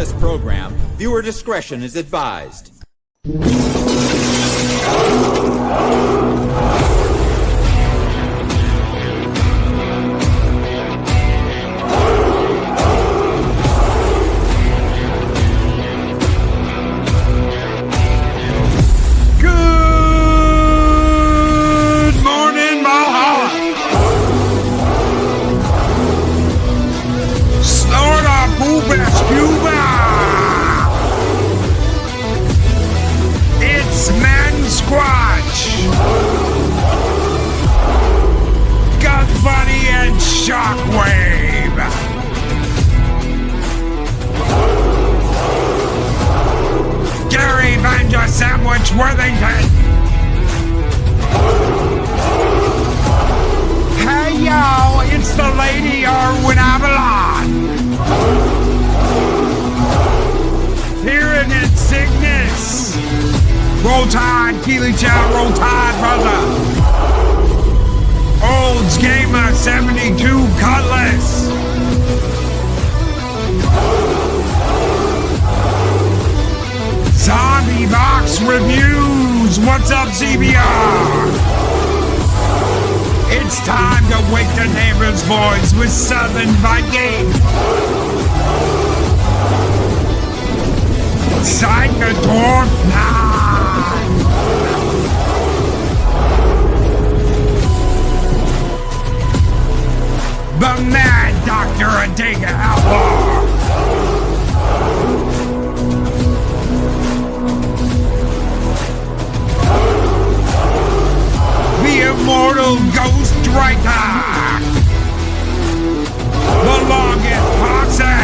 this program, viewer discretion is advised. It's Man Squatch, Gut Bunny, and Shockwave. Gary Vanja Sandwich Worthington. Hey yo, it's the Lady Arwen Avalon. Here in its Cygnus. Roll Tide, Keely Chow, roll Tide, brother. Olds Gamer 72 Cutlass. Zombie Box Reviews. What's up, CBR? It's time to wake the neighbor's voice with Southern Viking. Psychodorf 9. The Mad Doctor Adega Outlaw. The Immortal Ghost Striker. The Longest Posse.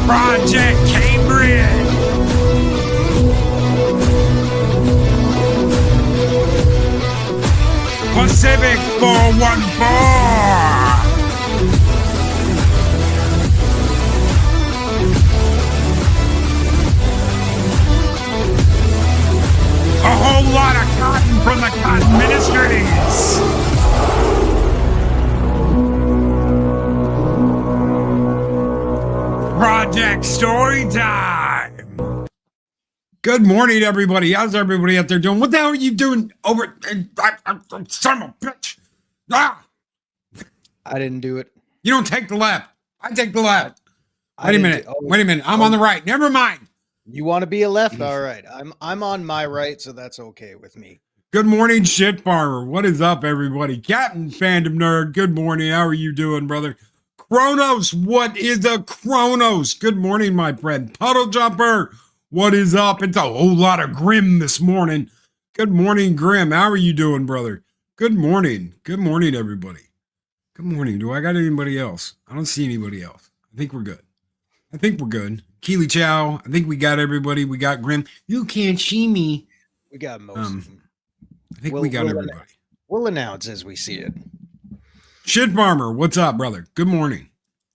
Project Cambridge. Pacific 414. A whole lot of cotton from the Cotton Ministries. Project Storytime. Good morning, everybody. How's everybody out there doing? What the hell are you doing over? Son of a bitch! Ah! I didn't do it. You don't take the left. I take the left. Wait a minute. I'm on the right. Never mind. You want to be a left? All right. I'm on my right, so that's okay with me. Good morning, Shit Farmer. What is up, everybody? Captain Fandom Nerd. Good morning. How are you doing, brother? Kronos, what is a Kronos? Good morning, my friend. Puddle Jumper, what is up? It's a whole lot of Grim this morning. Good morning, Grim. How are you doing, brother? Good morning. Good morning, everybody. Good morning. Do I got anybody else? I don't see anybody else. I think we're good. Keely Chow, I think we got everybody. We got Grim. You can't see me. We got most of them. I think we got everybody. We'll announce as we see it. Shit Farmer, what's up, brother? Good morning.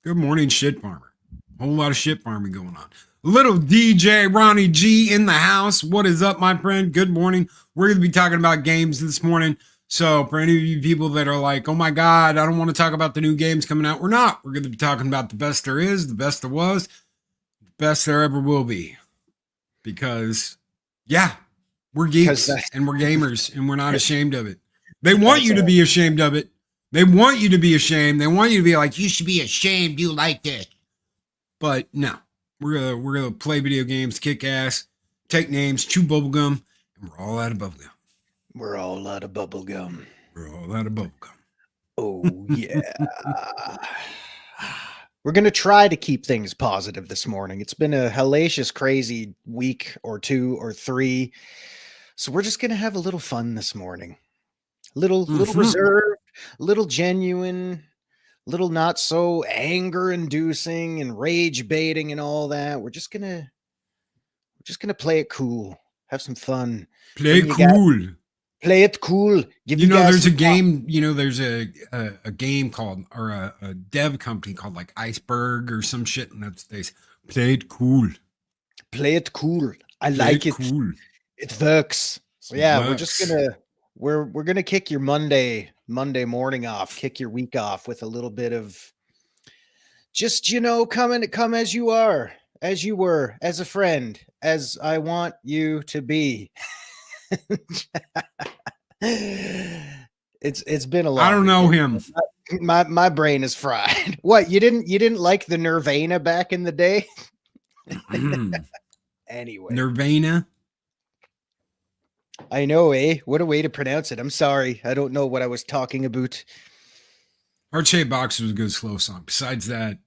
Good morning, Shit Farmer. Whole lot of shit farming going on. Little DJ Ronnie G in the house. What is up, my friend? Good morning. We're going to be talking about games this morning. So for any of you people that are like, oh my God, I don't want to talk about the new games coming out. We're not. We're going to be talking about the best there is, the best there was, the best there ever will be. Because, yeah, we're geeks and we're gamers and we're not ashamed of it. They want you to be ashamed of it. They want you to be ashamed. They want you to be like, you should be ashamed. You like this. But no, we're gonna play video games, kick ass, take names, chew bubblegum, and we're all out of bubblegum. We're all out of bubblegum. We're all out of bubblegum. Oh, yeah. We're going to try to keep things positive this morning. It's been a hellacious, crazy week or two or three. So we're just going to have a little fun this morning. Little reserved, little genuine, little not so anger inducing and rage baiting and all that. We're just gonna play it cool, have some fun. Play it cool. Play it cool. There's a game, there's a game called, or a dev company called like Iceberg or some shit, and that's they play it cool. Play it cool. I like it. Cool. It works. So yeah, we're just Looks. gonna we're gonna kick your Monday morning off, kick your week off with a little bit of just come as you are, as you were, as a friend, as I want you to be. It's been a I long don't know weekend. him. My brain is fried. What, you didn't like the Nirvana back in the day? Anyway, Nirvana. I know, eh? What a way to pronounce it. I'm sorry. I don't know what I was talking about. Heart Shaped Box was a good slow song. Besides that,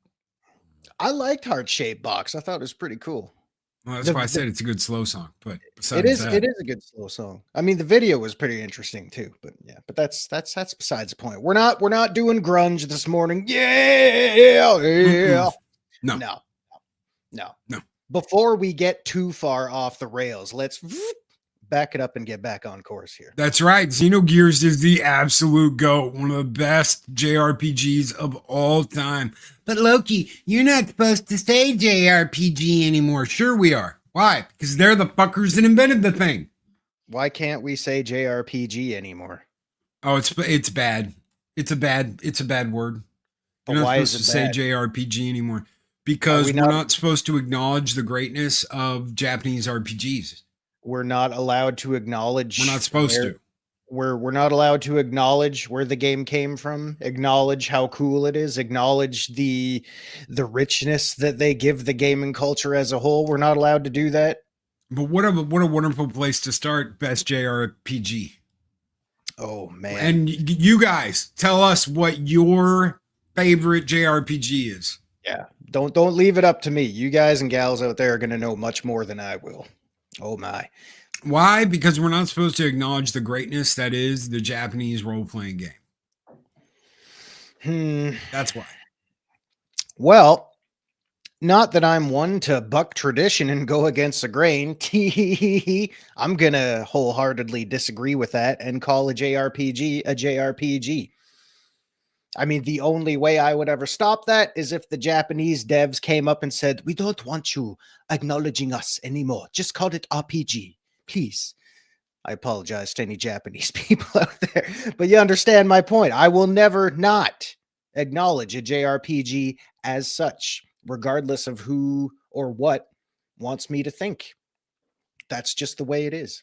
I liked Heart Shaped Box. I thought it was pretty cool. well, that's why I said it's a good slow song. But It besides is that, it is a good slow song. I mean, the video was pretty interesting too, but yeah, but that's besides the point. We're not doing grunge this morning. Yeah, yeah. no, No. No. No. Before we get too far off the rails, let's back it up and get back on course here. that's right. Xenogears is the absolute GOAT, one of the best JRPGs of all time. But Loki, you're not supposed to say JRPG anymore. Sure we are. Why? Because they're the fuckers that invented the thing. Why can't we say JRPG anymore? Oh, it's bad. It's a bad word. But You're not why is supposed it to bad? say JRPG anymore because we're not supposed to acknowledge the greatness of Japanese RPGs. We're not allowed to acknowledge. We're not supposed to. We're not allowed to acknowledge where the game came from, acknowledge how cool it is, acknowledge the richness that they give the gaming culture as a whole. We're not allowed to do that. But what a wonderful place to start. Best JRPG. Oh man. And you guys tell us what your favorite JRPG is. Yeah. Don't leave it up to me. You guys and gals out there are going to know much more than I will. Oh my. Why? Because we're not supposed to acknowledge the greatness that is the Japanese role-playing game. That's why. Well, not that I'm one to buck tradition and go against the grain. I'm going to wholeheartedly disagree with that and call a JRPG a JRPG. I mean, the only way I would ever stop that is if the Japanese devs came up and said, we don't want you acknowledging us anymore. Just call it RPG, please. I apologize to any Japanese people out there, but you understand my point. I will never not acknowledge a JRPG as such, regardless of who or what wants me to think. That's just the way it is.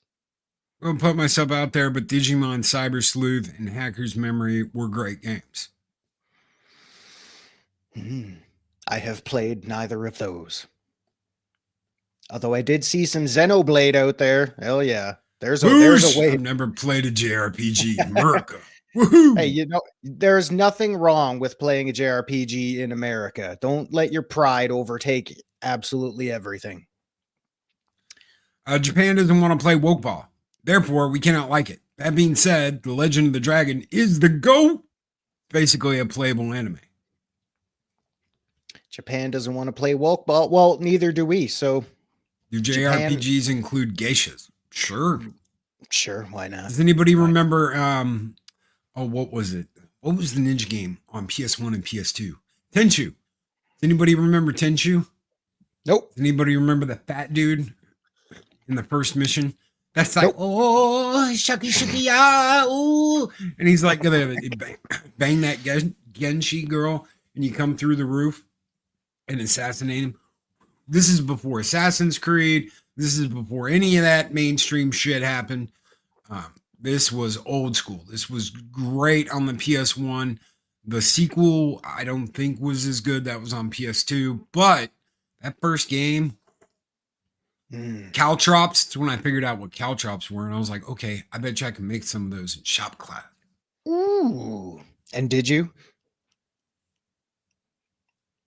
I'll put myself out there, but Digimon, Cyber Sleuth, and Hacker's Memory were great games. I have played neither of those. Although I did see some Xenoblade out there. Hell yeah. There's a way. I've never played a JRPG in America. Woohoo! Hey, there's nothing wrong with playing a JRPG in America. Don't let your pride overtake absolutely everything. Japan doesn't want to play woke ball. Therefore, we cannot like it. That being said, The Legend of the Dragon is the GOAT. Basically a playable anime. Japan doesn't want to play woke ball. Well, neither do we. So Do JRPGs include geishas? Sure. Sure, why not? Does anybody remember what was it? What was the ninja game on PS1 and PS2? Tenchu. Does anybody remember Tenchu? Nope. Does anybody remember the fat dude in the first mission? That's like, oh, shucky, ah, ooh. And he's like, gonna bang that Genshi girl, and you come through the roof and assassinate him. This is before Assassin's Creed. This is before any of that mainstream shit happened. This was old school. This was great on the PS1. The sequel, I don't think was as good. That was on PS2. But that first game, caltrops, it's when I figured out what caltrops were. And I was like, okay, I bet you I can make some of those in shop class. Ooh. And did you?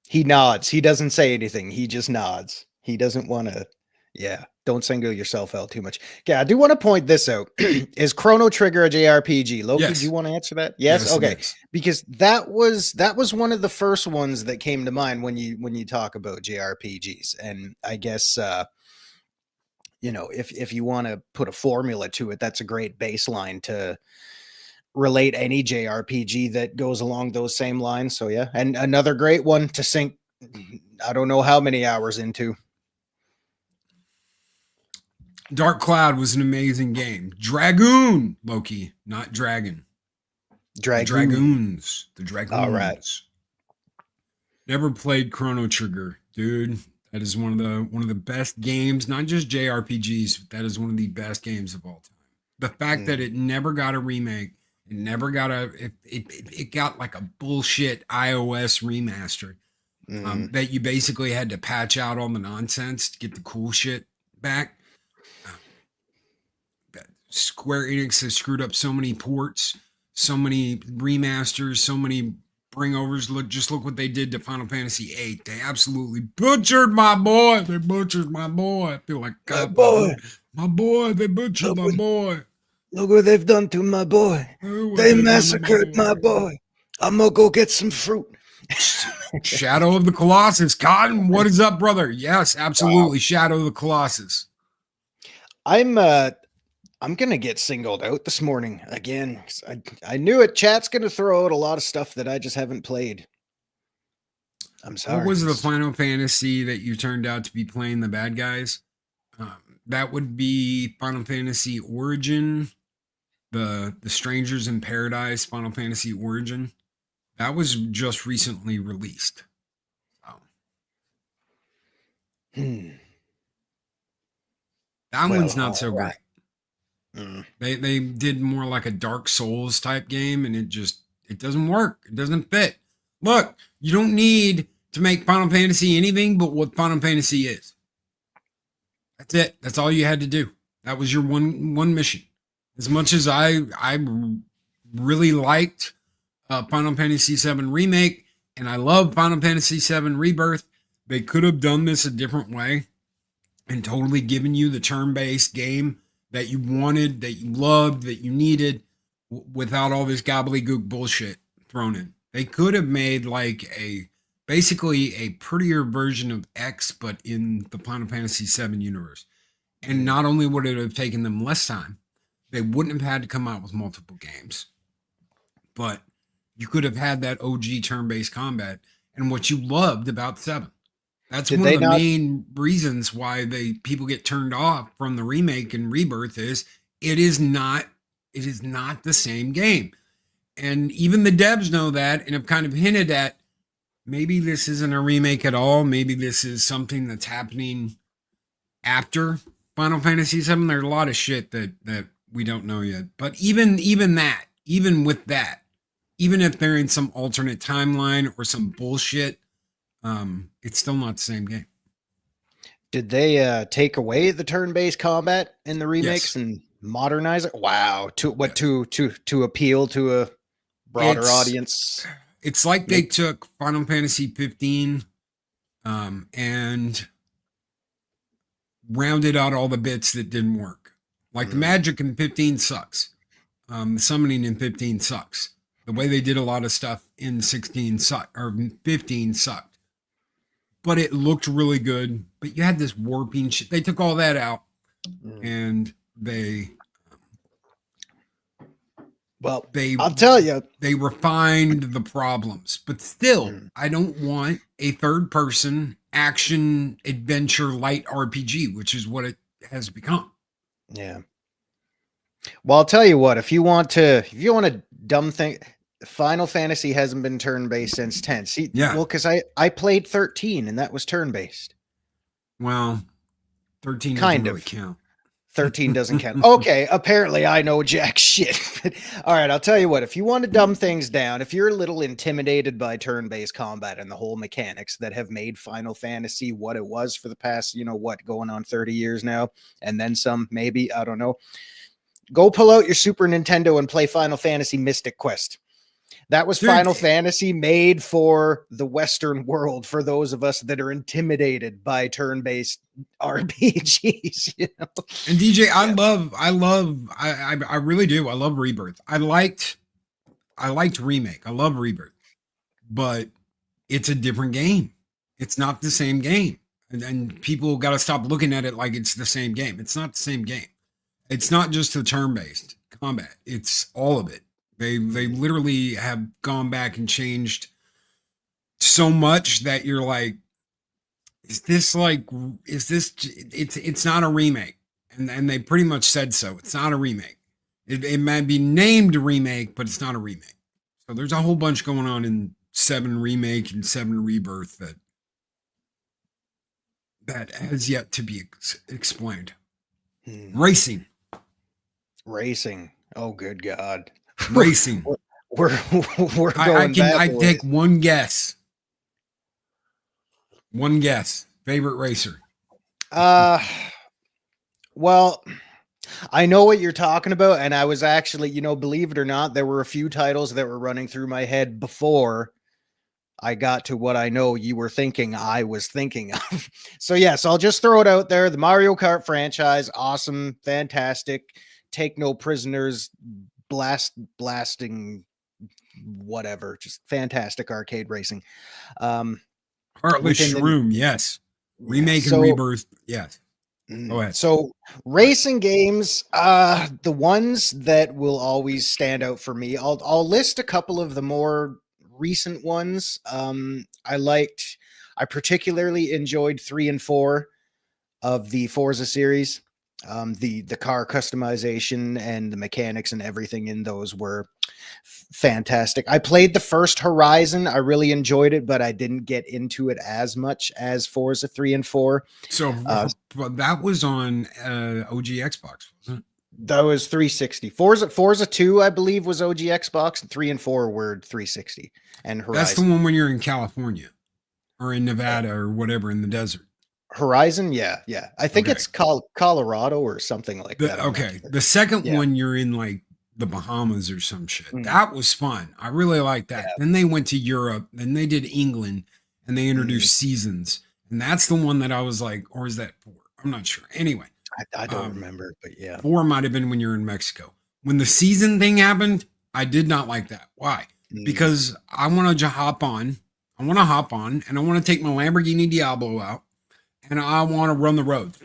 He nods. He doesn't say anything. He just nods. He doesn't want to. Yeah. Don't single yourself out too much. Yeah, I do want to point this out. Is Chrono Trigger a JRPG? Loki, Yes. Do you want to answer that? Yes. Okay. Because that was one of the first ones that came to mind when you talk about JRPGs. And I guess if you want to put a formula to it, that's a great baseline to relate any JRPG that goes along those same lines. So yeah, and another great one to sink I don't know how many hours into. Dark Cloud was an amazing game. Dragoon, Loki, not dragon. Dragoon. The All right. Dragoons. Never played Chrono Trigger, dude. That is one of the best games, not just JRPGs, but that is one of the best games of all time. The fact that it never got a remake, it never got it got like a bullshit iOS remaster that you basically had to patch out all the nonsense to get the cool shit back. Square Enix has screwed up so many ports, so many remasters, so many bringovers. Look what they did to Final Fantasy VIII. They absolutely butchered my boy. They butchered my boy. I feel like God, my boy. They butchered my boy. Look what they've done to my boy. They massacred my boy. I'm gonna go get some fruit. Shadow of the Colossus. Cotton, what is up, brother? Yes, absolutely. Wow. Shadow of the Colossus. I'm gonna get singled out this morning again. I knew it. Chat's gonna throw out a lot of stuff that I just haven't played. I'm sorry. What was the Final Fantasy that you turned out to be playing the bad guys? That would be Final Fantasy Origin, the Strangers in Paradise Final Fantasy Origin. That was just recently released. That one's not so great. They did more like a Dark Souls type game, and it doesn't work. It doesn't fit. Look, you don't need to make Final Fantasy anything but what Final Fantasy is. That's it. That's all you had to do. That was your one mission. As much as I really liked Final Fantasy VII Remake, and I love Final Fantasy VII Rebirth, they could have done this a different way and totally given you the turn-based game that you wanted, that you loved, that you needed, without all this gobbledygook bullshit thrown in. They could have made like basically a prettier version of X, but in the Final Fantasy VII universe. And not only would it have taken them less time, they wouldn't have had to come out with multiple games, but you could have had that OG turn-based combat and what you loved about 7. That's one of the main reasons why people get turned off from the remake and Rebirth is it is not the same game. And even the devs know that and have kind of hinted at maybe this isn't a remake at all. Maybe this is something that's happening after Final Fantasy VII. There's a lot of shit that we don't know yet. But even with that, even if they're in some alternate timeline or some bullshit, it's still not the same game. Did they take away the turn-based combat in the remakes and modernize it? Wow. To appeal to a broader audience? It's like they took Final Fantasy 15 and rounded out all the bits that didn't work. Like the magic in 15 sucks. The summoning in 15 sucks. The way they did a lot of stuff in 16 sucked, or 15 sucked. But it looked really good. But you had this warping shit. They took all that out and I'll tell you, they refined the problems, but still, I don't want a third-person action adventure light RPG, which is what it has become. Yeah. Well, I'll tell you what, if you want a dumb thing, Final Fantasy hasn't been turn-based since 10. See, well, because I played 13 and that was turn-based. Well, 13 doesn't really count. 13 doesn't count. Okay, apparently I know jack shit. All right, I'll tell you what. If you want to dumb things down, if you're a little intimidated by turn-based combat and the whole mechanics that have made Final Fantasy what it was for the past, going on 30 years now, and then some, maybe, I don't know, go pull out your Super Nintendo and play Final Fantasy Mystic Quest. That was Final Fantasy made for the Western world, for those of us that are intimidated by turn-based RPGs. And DJ, I really do. I love Rebirth. I liked Remake. I love Rebirth, but it's a different game. It's not the same game. And people got to stop looking at it like it's the same game. It's not the same game. It's not just the turn-based combat. It's all of it. They literally have gone back and changed so much that you're like, it's not a remake. and they pretty much said so. It's not a remake. It might be named a remake, but it's not a remake. So there's a whole bunch going on in 7 Remake and 7 Rebirth that has yet to be explained. Racing. Oh, good God. Racing. We're going I take one guess. One guess. Favorite racer. Well, I know what you're talking about, and I was actually, believe it or not, there were a few titles that were running through my head before I got to what I know you were thinking I was thinking of. So yes, I'll just throw it out there. The Mario Kart franchise, awesome, fantastic. Take no prisoners, blasting, whatever. Just fantastic arcade racing. Heartless Shroom, yes. Remake and Rebirth, yes. Go ahead. So racing games, the ones that will always stand out for me, I'll list a couple of the more recent ones. I particularly enjoyed 3 and 4 of the Forza series. The car customization and the mechanics and everything in those were fantastic. I played the first Horizon. I really enjoyed it, but I didn't get into it as much as Forza 3 and 4. So that was on OG Xbox, wasn't it? That was 360. Forza 2, I believe, was OG Xbox, and 3 and 4 were 360. And Horizon. That's the one when you're in California or in Nevada or whatever in the desert. Horizon, yeah. I think it's Colorado or something like that. Okay. The second one, you're in like the Bahamas or some shit. That was fun. I really liked that. Then they went to Europe, then they did England, and they introduced seasons. And that's the one that I was like, or is that 4? I'm not sure. Anyway. I don't remember, but yeah. 4 might have been when you're in Mexico. When the season thing happened, I did not like that. Why? Because I want to hop on and I want to take my Lamborghini Diablo out and I want to run the roads.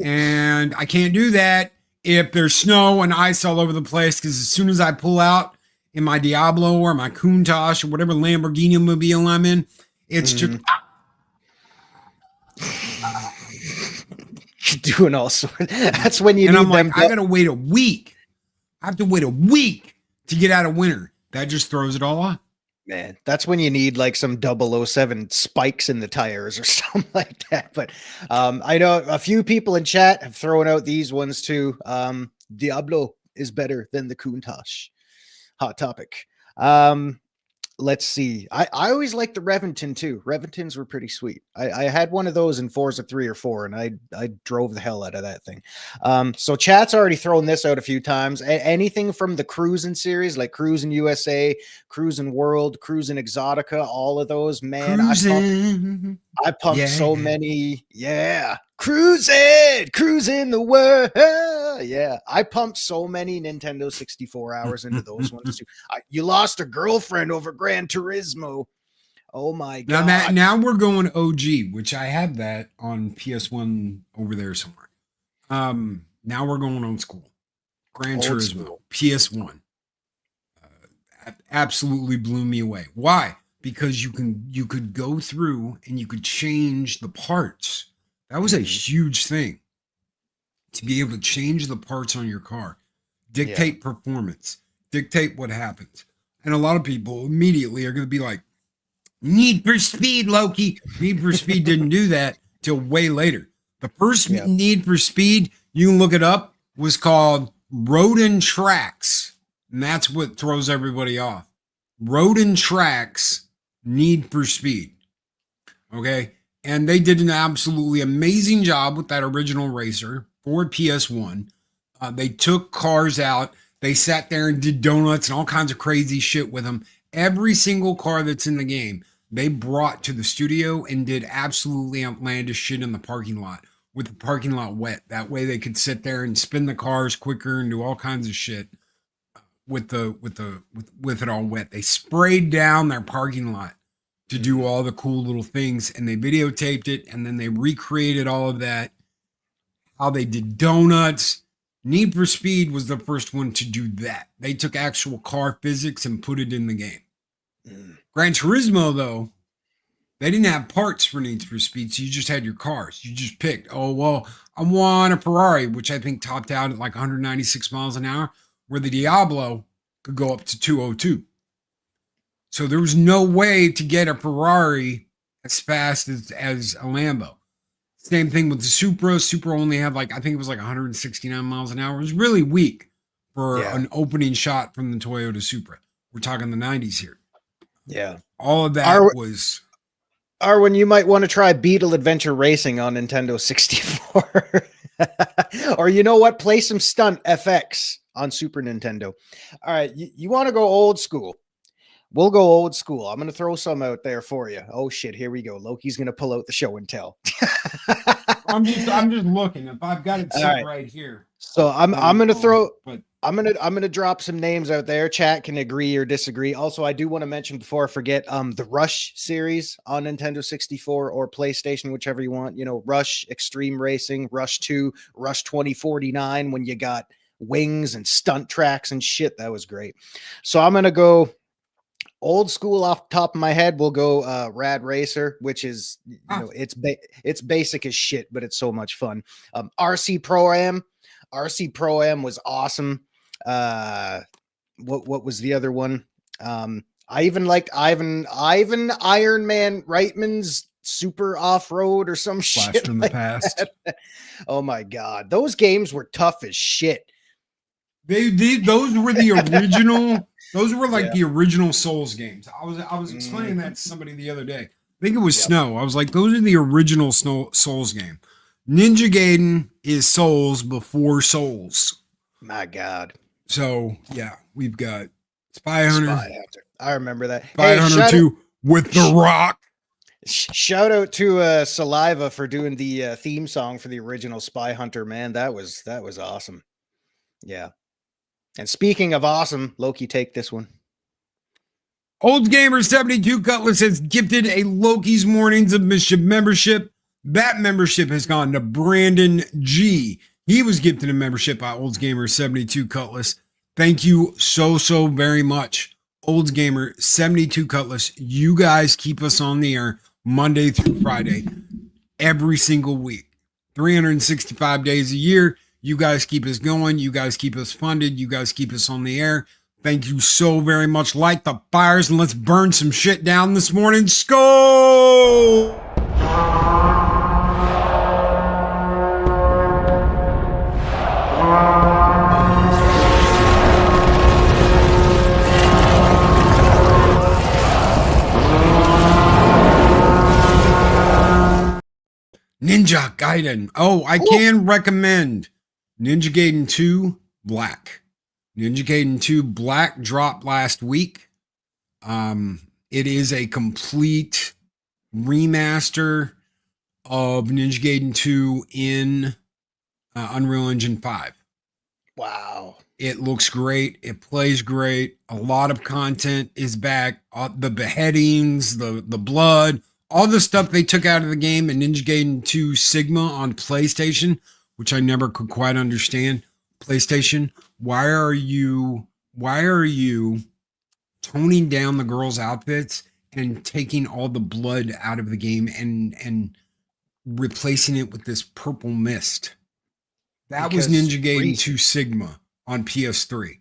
And I can't do that if there's snow and ice all over the place, because as soon as I pull out in my Diablo or my Countach or whatever Lamborghini mobile I'm in, it's just... doing all sorts. That's when you and need I'm like, them. I gotta wait a week. I have to wait a week to get out of winter. That just throws it all off. Man, that's when you need like some 007 spikes in the tires or something like that. But I know a few people in chat have thrown out these ones too. Diablo is better than the Countach. Hot topic. Let's see. I always liked the Reventon too. Reventons were pretty sweet. I had one of those in Forza 3 or 4, and I drove the hell out of that thing. So chat's already thrown this out a few times. Anything from the Cruising series, like Cruising USA, Cruising World, Cruising Exotica, all of those, man. I pumped so many. Yeah. Cruising the world. Yeah. I pumped so many Nintendo 64 hours into those ones too. You lost a girlfriend over Gran Turismo. Oh my God. Now we're going OG, which I have that on PS1 over there somewhere. Now we're going old school. Gran Turismo, PS1. Absolutely blew me away. Why? Because you could go through and you could change the parts. That was a huge thing, to be able to change the parts on your car, dictate performance, dictate what happens. And a lot of people immediately are going to be like, Need for Speed, Loki. Need for Speed didn't do that till way later. The first Need for Speed, you can look it up, was called Road and Tracks. And that's what throws everybody off. Road and Tracks, Need for Speed. Okay? And they did an absolutely amazing job with that original racer for PS1. They took cars out. They sat there and did donuts and all kinds of crazy shit with them. Every single car that's in the game, they brought to the studio and did absolutely outlandish shit in the parking lot with the parking lot wet. That way they could sit there and spin the cars quicker and do all kinds of shit with it all wet. They sprayed down their parking lot to do all the cool little things, and they videotaped it, and then they recreated all of that, how they did donuts. Need for Speed was the first one to do that. They took actual car physics and put it in the game. Gran Turismo, though, They didn't have parts for Need for Speed, so you just had your cars. You just picked, oh, well, I want a Ferrari, which I think topped out at like 196 miles an hour, where the Diablo could go up to 202. So there was no way to get a Ferrari as fast as a Lambo. Same thing with the Supra. Supra only had like, I think it was like 169 miles an hour. It was really weak for an opening shot from the Toyota Supra. We're talking the 90s here. Yeah. All of that was... Arwen, you might want to try Beetle Adventure Racing on Nintendo 64. Or you know what? Play some Stunt FX on Super Nintendo. All right. You want to go old school? We'll go old school. I'm going to throw some out there for you. Oh, shit. Here we go. Loki's going to pull out the show and tell. I'm just looking. If I've got it set right here. So I'm going to throw... But I'm gonna drop some names out there. Chat can agree or disagree. Also, I do want to mention before I forget, the Rush series on Nintendo 64 or PlayStation, whichever you want. You know, Rush Extreme Racing, Rush 2, Rush 2049. When you got wings and stunt tracks and shit, that was great. So I'm gonna go old school off the top of my head. We'll go Rad Racer, which is it's basic as shit, but it's so much fun. RC Pro-Am. RC Pro-Am was awesome. What was the other one? I even liked Ivan Iron Man Reitman's Super Off-Road or some shit from the past. Oh my god, those games were tough as shit. Those were the original. Those were like the original Souls games. I was explaining that to somebody the other day. I think it was Snow. I was like, those are the original Souls game. Ninja Gaiden is Souls before Souls. My God. So, yeah, we've got Spy Hunter. I remember that. Spy Hunter 2 with The Rock. Shout out to Saliva for doing the theme song for the original Spy Hunter, man. That was awesome. Yeah. And speaking of awesome, Loki, take this one. Old Gamer 72 Cutlass has gifted a Loki's Mornings of Mischief membership. That membership has gone to Brandon G. He was gifted a membership by Olds Gamer 72 Cutlass. Thank you so very much, Olds Gamer 72 Cutlass. You guys keep us on the air Monday through Friday, every single week, 365 days a year. You guys keep us going. You guys keep us funded. You guys keep us on the air. Thank you so very much. Light the fires and let's burn some shit down this morning. Skull! Ninja Gaiden. Oh, I can recommend Ninja Gaiden 2 Black. Ninja Gaiden 2 Black dropped last week. It is a complete remaster of Ninja Gaiden 2 in Unreal Engine 5. Wow. It looks great. It plays great. A lot of content is back. The beheadings, the blood, all the stuff they took out of the game in Ninja Gaiden 2 Sigma on PlayStation, which I never could quite understand. PlayStation, why are you toning down the girls' outfits and taking all the blood out of the game and replacing it with this purple mist? That was Ninja Gaiden 2 Sigma on PS3.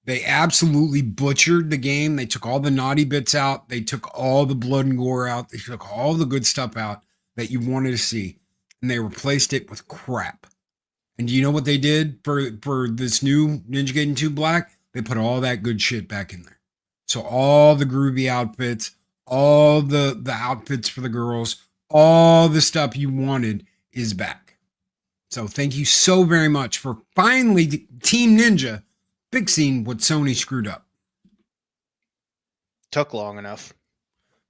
They absolutely butchered the game. They took all the naughty bits out. They took all the blood and gore out. They took all the good stuff out that you wanted to see, and they replaced it with crap. And do you know what they did for this new Ninja Gaiden 2 Black? They put all that good shit back in there. So all the groovy outfits, all the outfits for the girls, all the stuff you wanted is back. So thank you so very much for finally Team Ninja fixing what Sony screwed up. Took long enough.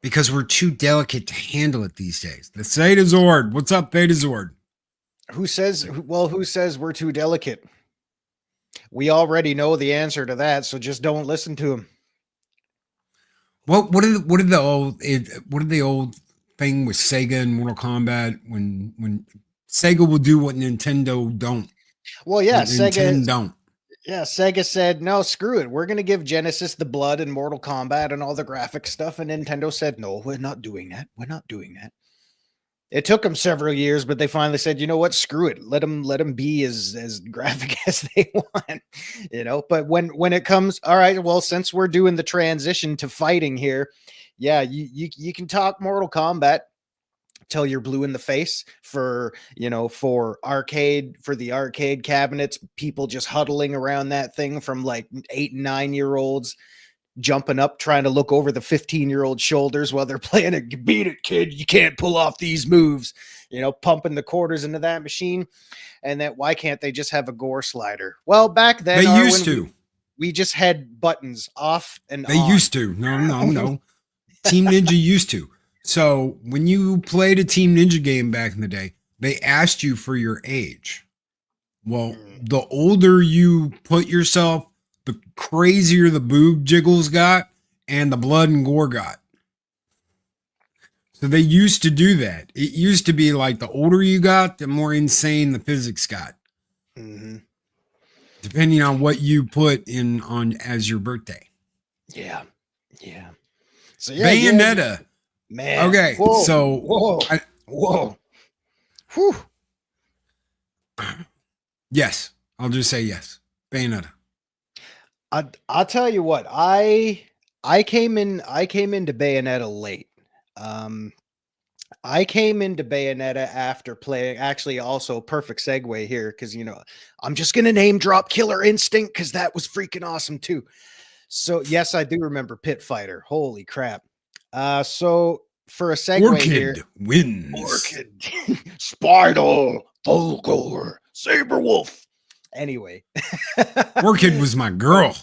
Because we're too delicate to handle it these days. The Theta Zord. What's up, Theta Zord? Who says we're too delicate? We already know the answer to that, so just don't listen to him. What did the old thing with Sega and Mortal Kombat when Sega will do what Nintendo don't? Well, yeah, Sega don't. Yeah, Sega said, no, screw it. We're going to give Genesis the blood and Mortal Kombat and all the graphic stuff. And Nintendo said, no, we're not doing that. We're not doing that. It took them several years, but they finally said, you know what? Screw it. Let them be as graphic as they want, but when it comes, all right, well, since we're doing the transition to fighting here, yeah, you can talk Mortal Kombat till you're blue in the face for the arcade cabinets, people just huddling around that thing from like 8 and 9-year-olds jumping up trying to look over the 15-year-old shoulders while they're playing it. Beat it, kid, you can't pull off these moves, pumping the quarters into that machine. And that, why can't they just have a gore slider? Well, back then they used to. We just had buttons off and they on. Used to. No. Team Ninja used to. So when you played a Team Ninja game back in the day, they asked you for your age. Well, the older you put yourself, the crazier the boob jiggles got and the blood and gore got. So they used to do that. It used to be like the older you got, the more insane the physics got. Mm-hmm. Depending on what you put in on as your birthday. Yeah. So Bayonetta. Yeah. Man. Okay. Whoa. So Whoa. Whew. Yes. I'll just say yes. Bayonetta. I'll tell you what, I came into Bayonetta late. I came into Bayonetta after playing, actually also perfect segue here, because I'm just gonna name drop Killer Instinct because that was freaking awesome too. So yes, I do remember Pit Fighter. Holy crap. So for a segue Orchid here, wins. Orchid, Spider, Volgor, Saberwolf. Anyway, Orchid was my girl.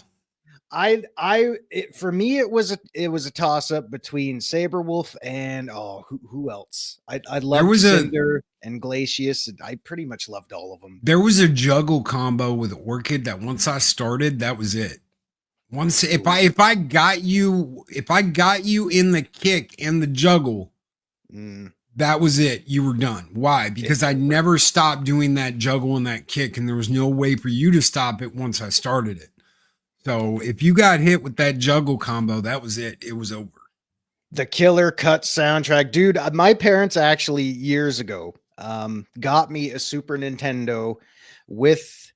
For me, it was a toss up between Saberwolf and who else? I loved Cinder and Glacius. I pretty much loved all of them. There was a juggle combo with Orchid that once I started, that was it. Once if I got you in the kick and the juggle, that was it. You were done. Why? Because I never stopped doing that juggle and that kick, and there was no way for you to stop it once I started it. So if you got hit with that juggle combo, that was it. It was over. The Killer Cut soundtrack, dude. My parents actually years ago got me a Super Nintendo with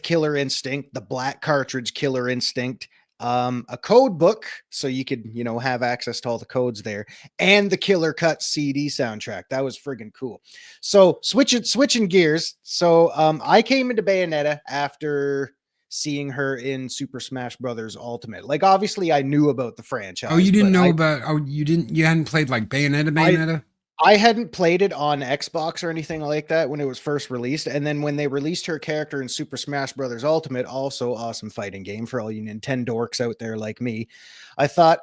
Killer Instinct, the black cartridge Killer Instinct, a code book so you could have access to all the codes there, and the Killer Cut CD soundtrack. That was friggin' cool. So switching gears. So I came into Bayonetta after seeing her in Super Smash Brothers Ultimate. Like, obviously I knew about the franchise. Oh, you didn't know you hadn't played like Bayonetta? I hadn't played it on Xbox or anything like that when it was first released. And then when they released her character in Super Smash Brothers Ultimate, also awesome fighting game for all you Nintendo dorks out there like me, I thought,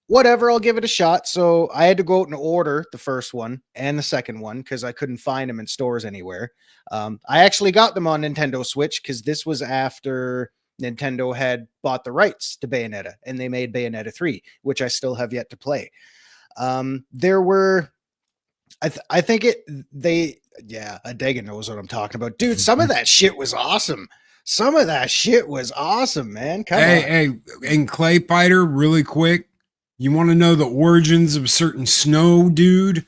whatever, I'll give it a shot. So I had to go out and order the first one and the second one because I couldn't find them in stores anywhere. I actually got them on Nintendo Switch because this was after Nintendo had bought the rights to Bayonetta, and they made Bayonetta 3, which I still have yet to play. There were... Adega knows what I'm talking about. Dude, some of that shit was awesome. Man. Come on. Hey, and Clay Fighter, really quick. You want to know the origins of certain snow dude,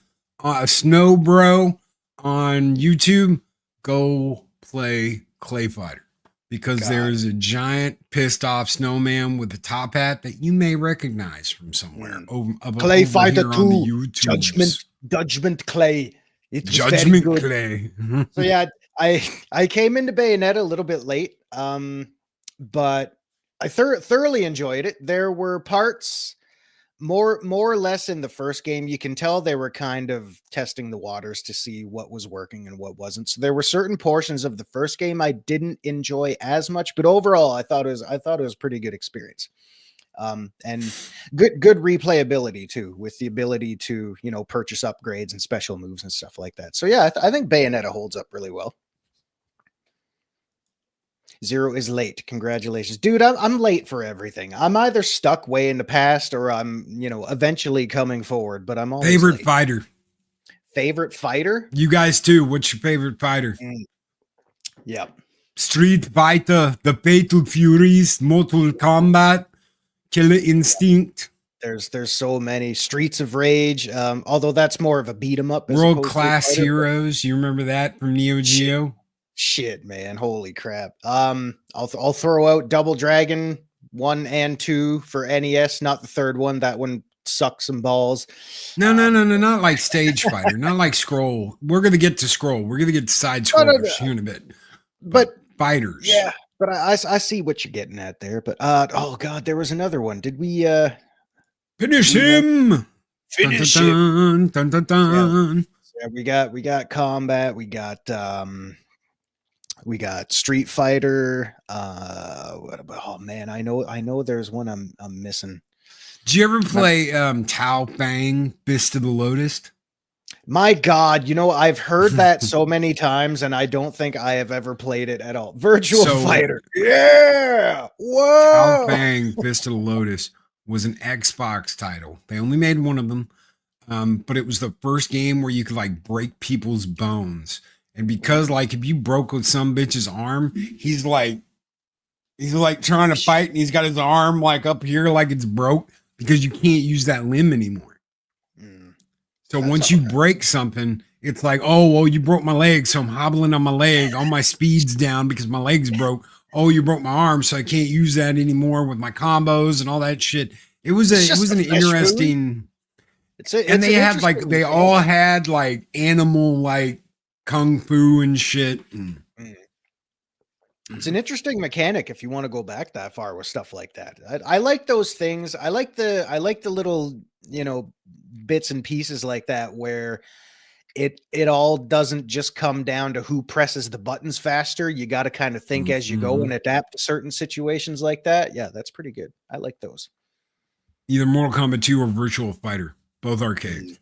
snow bro on YouTube? Go play Clay Fighter. Because there is a giant pissed off snowman with a top hat that you may recognize from somewhere. Clay Fighter 2, Judgment Clay. It was Judgment Clay. So yeah, I came into Bayonetta a little bit late, but I thoroughly enjoyed it. There were parts more or less in the first game. You can tell they were kind of testing the waters to see what was working and what wasn't. So there were certain portions of the first game I didn't enjoy as much, but overall I thought it was a pretty good experience. And good replayability too, with the ability to, purchase upgrades and special moves and stuff like that. So yeah, I think Bayonetta holds up really well. Zero is late. Congratulations, dude. I'm late for everything. I'm either stuck way in the past or I'm, eventually coming forward, but I'm always favorite late. fighter. Favorite fighter? You guys too. What's your favorite fighter? Yeah. Street Fighter, The Fatal Furies, Mortal Kombat, Killer Instinct, There's so many Streets of Rage. Although that's more of a beat 'em up. World Class Heroes. You remember that from Neo Geo? Shit, man, holy crap. I'll throw out Double Dragon 1 and 2 for NES, not the third one. That one sucks some balls. No, not like Stage Fighter, not like Scroll. We're gonna get to Scroll. We're gonna get to side scrollers here in a bit. But fighters, yeah. But I see what you're getting at there. But oh god, there was another one. Did we finish him? Finish him. Dun, dun, dun. Yeah, we got combat. We got Street Fighter. What about? Oh man, I know. There's one I'm missing. Did you ever play Tao Fang, Fist of the Lotus? My God, I've heard that so many times, and I don't think I have ever played it at all. Virtual Fighter, yeah, whoa! Tao Fang, Fist of the Lotus was an Xbox title. They only made one of them, but it was the first game where you could like break people's bones. And because like if you broke with some bitch's arm, he's like trying to fight, and he's got his arm like up here like it's broke because you can't use that limb anymore. So once you break something, it's like, oh, well, you broke my leg, so I'm hobbling on my leg. All my speed's down because my leg's broke. Oh, you broke my arm, so I can't use that anymore with my combos and all that shit. It was an interesting. They all had like animal like kung fu and shit. It's an interesting mechanic if you want to go back that far with stuff like that. I like those things. I like the little, bits and pieces like that where it all doesn't just come down to who presses the buttons faster. You got to kind of think as you go and adapt to certain situations like that. Yeah, that's pretty good. I like those. Either Mortal Kombat 2 or Virtual Fighter, both arcades.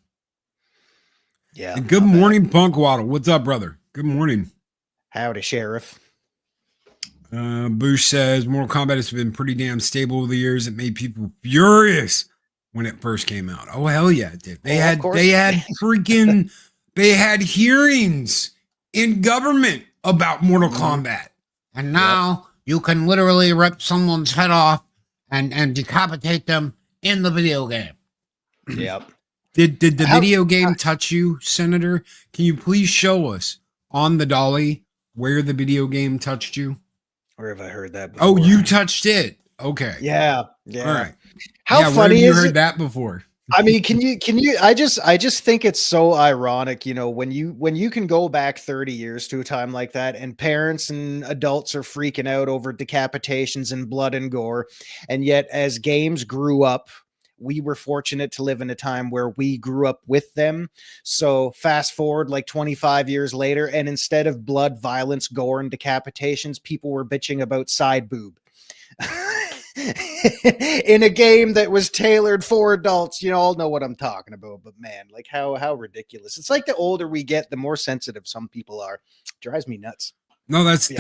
Yeah. And good morning, Punk Waddle. What's up, brother? Good morning. Howdy, Sheriff. Boosh says Mortal Kombat has been pretty damn stable over the years. It made people furious when it first came out. Oh hell yeah, it did. They had hearings in government about Mortal Kombat, and now you can literally rip someone's head off and decapitate them in the video game. Yep. Did the video game touch you, Senator? Can you please show us on the dolly where the video game touched you? Where have I heard that before? Oh, you touched it. Okay. Yeah. All right. How funny is it? You heard it? that before? I mean, can you? I just think it's so ironic, when you can go back 30 years to a time like that, and parents and adults are freaking out over decapitations and blood and gore, and yet as games grew up, we were fortunate to live in a time where we grew up with them. So fast forward like 25 years later, and instead of blood, violence, gore, and decapitations, people were bitching about side boob. In a game that was tailored for adults. You all know what I'm talking about, but man, like how ridiculous. It's like the older we get, the more sensitive some people are. It drives me nuts. No, that's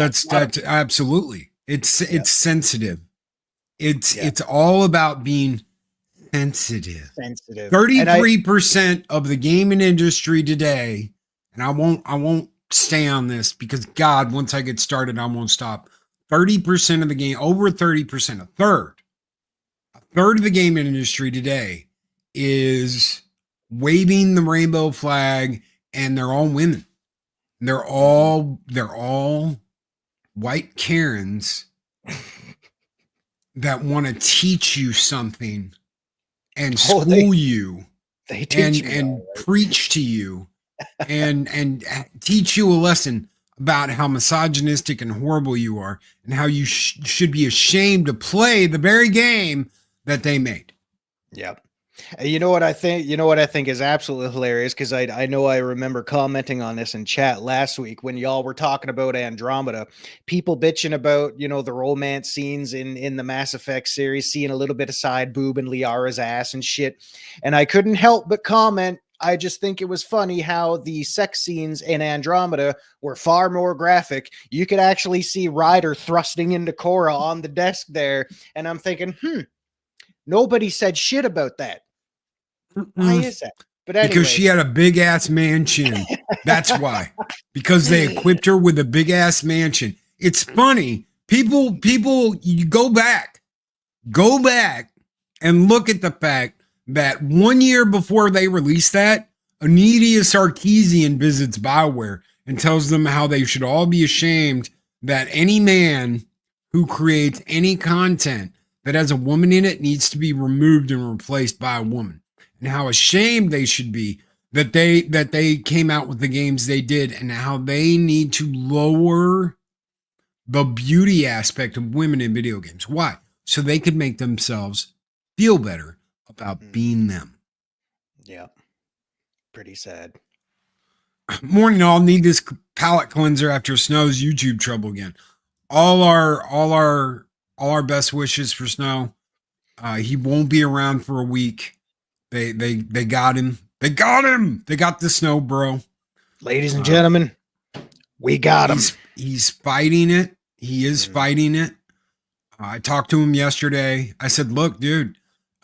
absolutely. It's sensitive. It's all about being sensitive. 33% of the gaming industry today, and I won't stay on this because God, once I get started, I won't stop. 30% of the game, over 30%, a third of the gaming industry today is waving the rainbow flag, and they're all women. They're all white Karens that want to teach you something and school you and preach to you and teach you a lesson about how misogynistic and horrible you are, and how you should be ashamed to play the very game that they made. Yep. You know what I think is absolutely hilarious, because I know I remember commenting on this in chat last week when y'all were talking about Andromeda, people bitching about, the romance scenes in the Mass Effect series, seeing a little bit of side boob and Liara's ass and shit. And I couldn't help but comment, I just think it was funny how the sex scenes in Andromeda were far more graphic. You could actually see Ryder thrusting into Korra on the desk there. And I'm thinking, nobody said shit about that. Why is that? But anyway. Because she had a big ass mansion. That's why. Because they equipped her with a big ass mansion. It's funny. People, you go back and look at the fact that 1 year before they released that, Anidia Sarkeesian visits BioWare and tells them how they should all be ashamed that any man who creates any content that has a woman in it needs to be removed and replaced by a woman, and how ashamed they should be that they came out with the games they did, and how they need to lower the beauty aspect of women in video games. Why? So they could make themselves feel better about being them. Yeah. Pretty sad. Morning all, need this palate cleanser after Snow's YouTube trouble again. All our best wishes for Snow. He won't be around for a week. They got him. They got him. They got the Snow bro. Ladies and gentlemen, we got him. He's fighting it. He is fighting it. I talked to him yesterday. I said, look, dude,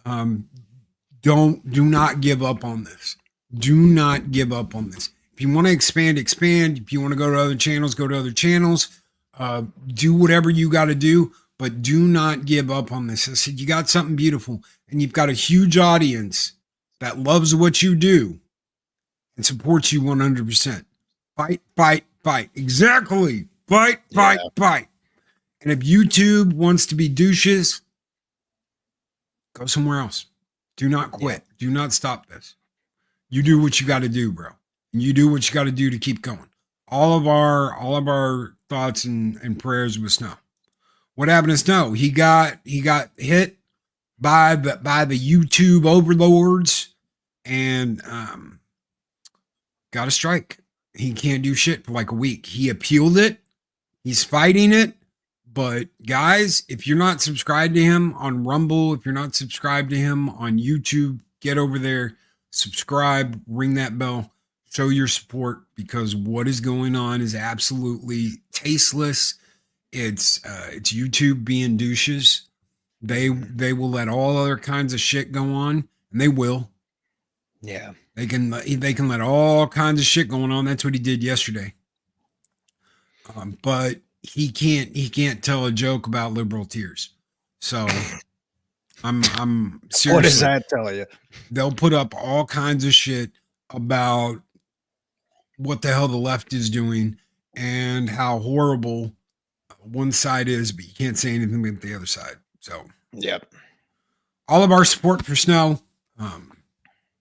do not give up on this. Do not give up on this. If you want to expand. If you want to go to other channels, go to other channels. Do whatever you got to do, but do not give up on this. I said, you got something beautiful, and you've got a huge audience that loves what you do and supports you 100%. Fight, fight, fight. Exactly. Fight, fight, fight. And if YouTube wants to be douches, go somewhere else. Do not quit. Do not stop this. You do what you got to do, bro. And you do what you got to do to keep going. All of our thoughts and prayers with Snow. What happened to Snow? He got hit by the YouTube overlords and got a strike. He can't do shit for like a week. He appealed it. He's fighting it. But guys, if you're not subscribed to him on Rumble, if you're not subscribed to him on YouTube, get over there, subscribe, ring that bell, show your support, because what is going on is absolutely tasteless. It's YouTube being douches. They will let all other kinds of shit go on, and they will. Yeah. They can let all kinds of shit going on. That's what he did yesterday. But he can't tell a joke about liberal tears. So I'm seriously. What does that tell you? They'll put up all kinds of shit about what the hell the left is doing and how horrible one side is, but you can't say anything about the other side. So yep. All of our support for Snow.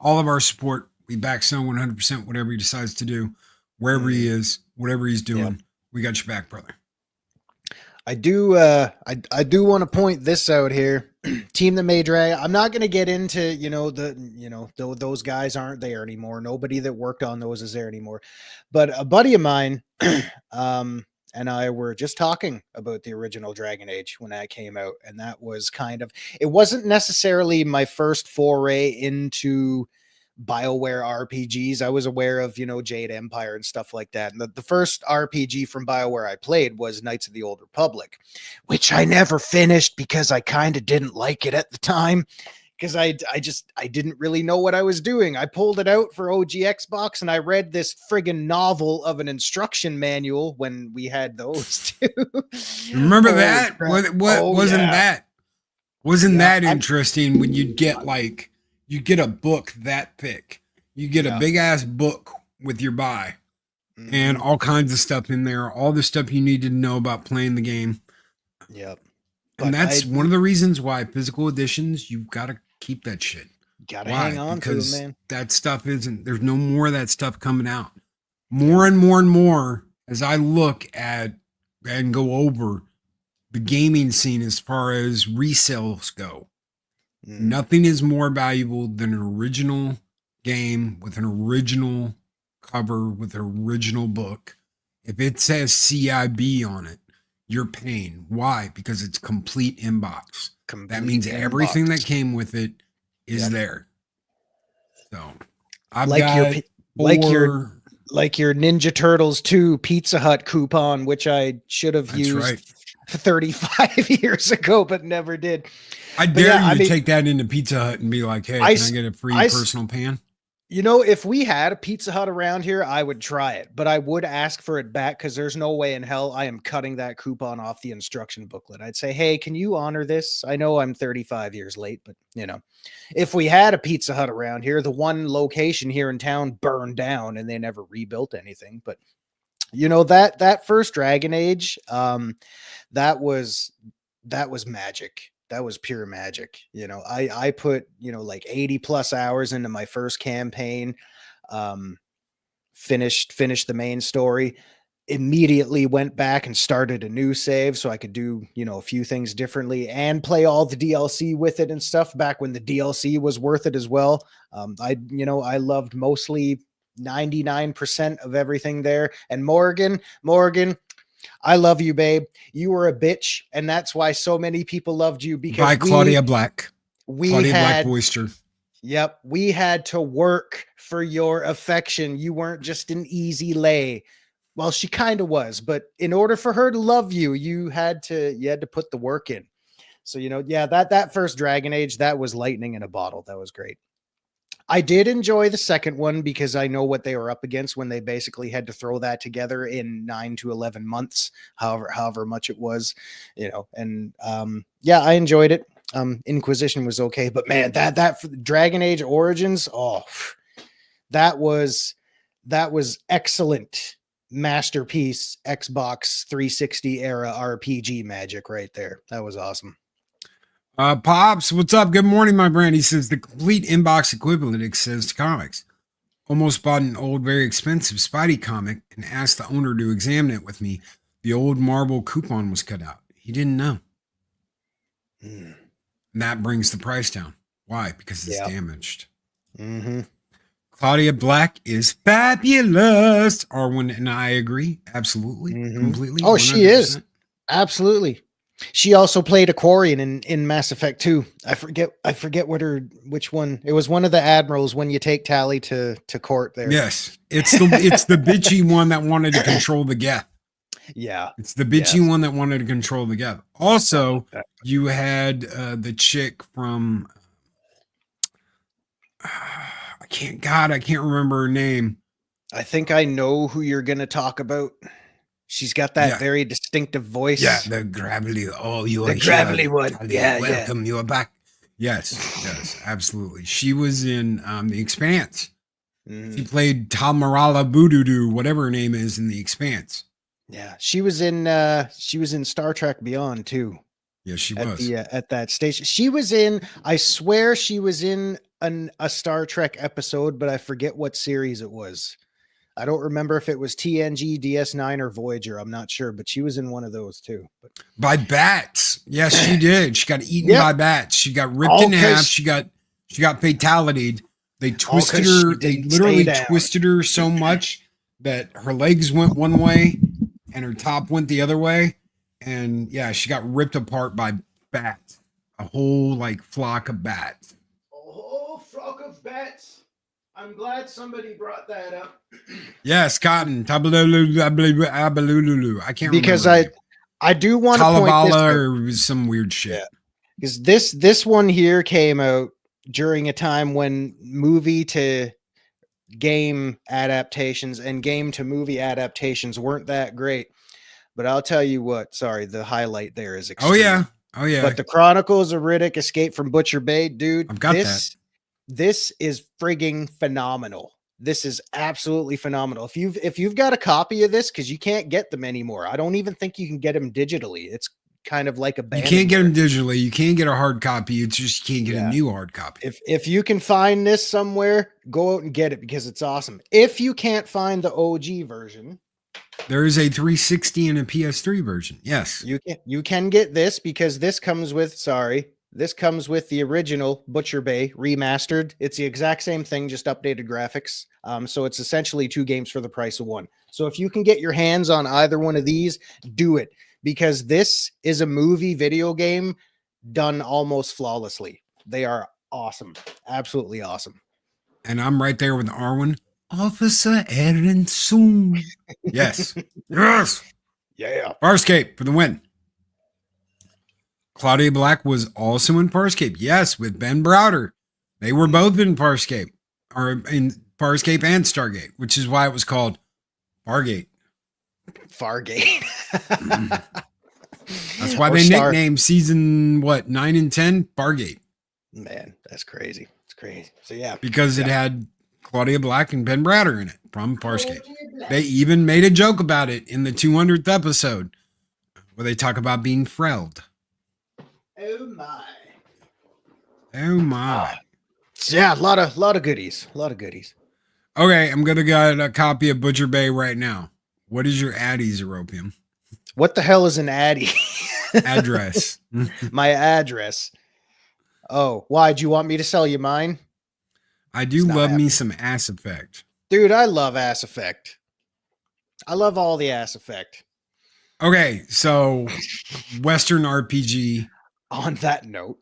All of our support. We back Snow 100%, whatever he decides to do, wherever he is, whatever he's doing. Yep. We got your back, brother. I do I do want to point this out here. Team that made drag. I'm not going to get into, those guys aren't there anymore. Nobody that worked on those is there anymore. But a buddy of mine and I were just talking about the original Dragon Age when that came out, and that was it wasn't necessarily my first foray into BioWare RPGs. I was aware of, Jade Empire and stuff like that. And the first RPG from BioWare I played was Knights of the Old Republic, which I never finished because I kind of didn't like it at the time, because I didn't really know what I was doing. I pulled it out for OG Xbox and I read this friggin' novel of an instruction manual when we had those too. Remember that? Wasn't that interesting when you'd get you get a book that thick. You get a big ass book with your buy and all kinds of stuff in there. All the stuff you need to know about playing the game. Yep. And that's one of the reasons why physical editions, you've got to keep that shit. Gotta hang on to it, man. That stuff there's no more of that stuff coming out. More and more and more as I look at and go over the gaming scene as far as resales go. Nothing is more valuable than an original game with an original cover with an original book. If it says CIB on it, you're paying. Why? Because it's complete inbox. That means everything that came with it is there. So I've got your Ninja Turtles 2 Pizza Hut coupon, which I should have used 35 years ago, but never did. I dare you to take that into Pizza Hut and be like, hey, can I get a free personal pan? You know, if we had a Pizza Hut around here, I would try it, but I would ask for it back because there's no way in hell I am cutting that coupon off the instruction booklet. I'd say, hey, can you honor this? I know I'm 35 years late, but if we had a Pizza Hut around here, the one location here in town burned down and they never rebuilt anything. But that first Dragon Age, that was magic. That was pure magic. I put, like 80 plus hours into my first campaign, finished the main story, immediately went back and started a new save so I could do, a few things differently and play all the DLC with it and stuff back when the DLC was worth it as well. I loved mostly 99% of everything there. And Morgan, I love you, babe. You were a bitch, and that's why so many people loved you because by Claudia Black. Claudia Black Oyster. Yep, we had to work for your affection. You weren't just an easy lay. Well, she kind of was, but in order for her to love you, you had to put the work in. So that first Dragon Age, that was lightning in a bottle. That was great. I did enjoy the second one because I know what they were up against when they basically had to throw that together in 9 to 11 months, however much it was, and I enjoyed it. Inquisition was okay, but man, that for Dragon Age Origins, that was excellent masterpiece Xbox 360 era RPG magic right there. That was awesome. Pops, what's up? Good morning, my friend. He says the complete inbox equivalent exists to comics. Almost bought an old, very expensive Spidey comic and asked the owner to examine it with me. The old marble coupon was cut out. He didn't know. And that brings the price down. Why? Because it's damaged. Mm-hmm. Claudia Black is fabulous. Arwen and I agree. Absolutely. Completely. Oh, 100%. She is. Absolutely. She also played Aquarian in Mass Effect 2. I forget which one. It was one of the admirals when you take Tally to court there. Yes. It's the bitchy one that wanted to control the Geth. Yeah. It's the bitchy one that wanted to control the Geth. Also, you had the chick from I can't remember her name. I think I know who you're going to talk about. She's got that very distinctive voice. Yeah, the gravelly. Oh, you are the gravelly one. Welcome, you are back. Yes, absolutely. She was in The Expanse. She played Tamarala Boodoo, whatever her name is, in The Expanse. Yeah, she was in Star Trek Beyond too. Yeah, she was at that station. She was in. I swear she was in a Star Trek episode, but I forget what series it was. I don't remember if it was TNG, DS9, or Voyager. I'm not sure, but she was in one of those too. By bats. Yes, she did. She got eaten by bats. She got ripped in half. She got fatality'd. They twisted her. They literally twisted her so much that her legs went one way and her top went the other way. And yeah, she got ripped apart by bats. A whole flock of bats. A whole flock of bats. I'm glad somebody brought that up. Yes, Cotton. Tabalulu. I can't because remember. I do want to point this out. Or some weird shit. Because this one here came out during a time when movie to game adaptations and game to movie adaptations weren't that great. But I'll tell you what, the highlight there is extreme. Oh yeah. But the Chronicles of Riddick Escape from Butcher Bay, dude. I've got that. This is frigging phenomenal. This is absolutely phenomenal. If you've got a copy of this, because you can't get them anymore. I don't even think you can get them digitally. It's kind of like a band. You can't get them digitally. You can't get a hard copy. It's just you can't get a new hard copy. If you can find this somewhere, go out and get it because it's awesome. If you can't find the OG version, there is a 360 and a PS3 version. Yes, you can get this because this comes with the original Butcher Bay remastered. It's the exact same thing, just updated graphics. So it's essentially 2 games for the price of 1. So if you can get your hands on either one of these, do it because this is a movie video game done almost flawlessly. They are awesome. Absolutely awesome. And I'm right there with Arwen. Officer Aaron Soon. Yes. Yes. Yeah. Farscape for the win. Claudia Black was also in Farscape. Yes, with Ben Browder. They were both in Farscape. or in Farscape and Stargate, which is why it was called Fargate. Fargate. That's why Or they Star- nicknamed season 9 and 10 Fargate. Man, that's crazy. It's crazy. So yeah, Because it had Claudia Black and Ben Bratter in it from Farscape. They even made a joke about it in the 200th episode where they talk about being frelled. oh my. Oh my. So yeah, a lot of goodies. A lot of goodies. Okay, I'm gonna get a copy of Butcher Bay right now. What is your Addy, Zeropium? What the hell is an Addy? Address. My address. Oh, why? Do you want me to sell you mine? I do It's not love me happening. some Ass Effect. Dude, I love Ass Effect. I love all the Ass Effect. Okay, so Western RPG. On that note,